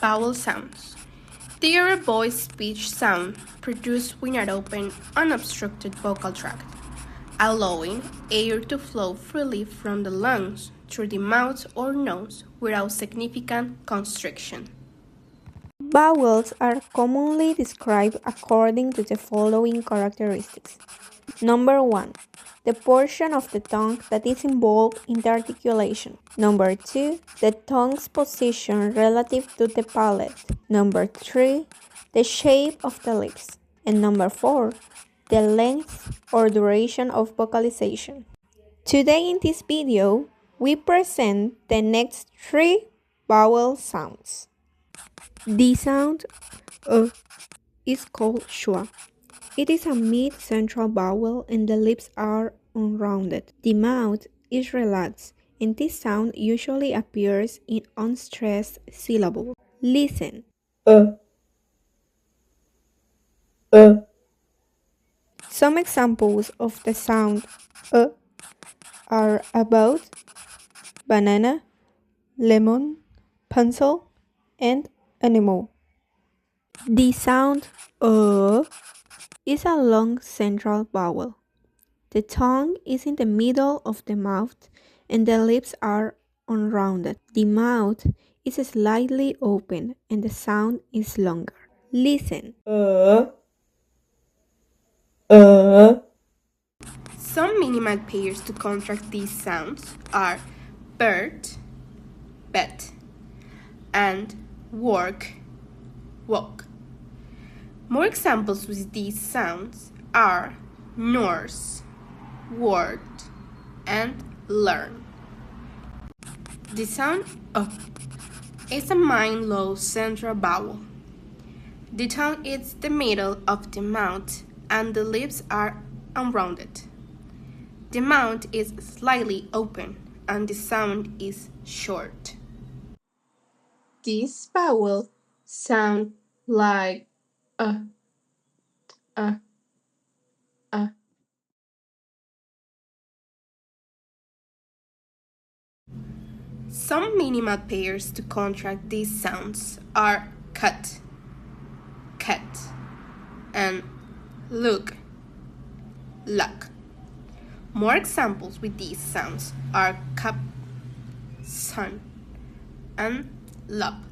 Vowel sounds. They are a voice-speech sound produced when an open, unobstructed vocal tract, allowing air to flow freely from the lungs through the mouth or nose without significant constriction. Vowels are commonly described according to the following characteristics. Number 1. The portion of the tongue that is involved in the articulation. Number 2. The tongue's position relative to the palate. Number 3. The shape of the lips. And number 4. The length or duration of vocalization. Today in this video, we present the next 3 vowel sounds. The sound is called schwa. It is a mid-central vowel and the lips are unrounded. The mouth is relaxed and this sound usually appears in unstressed syllables. Listen. Some examples of the sound are about, banana, lemon, pencil, and animal. The sound is a long central vowel. The tongue is in the middle of the mouth and the lips are unrounded. The mouth is slightly open and the sound is longer. Listen. Some minimal pairs to contract these sounds are bird, bed, and work, walk. More examples with these sounds are nurse, word, and learn. The sound is a mind-low central vowel. The tongue is the middle of the mouth and the lips are unrounded. The mouth is slightly open and the sound is short. These vowels sound like a. Some minimal pairs to contract these sounds are cut, cat, and look, luck. More examples with these sounds are cup, sun, and love.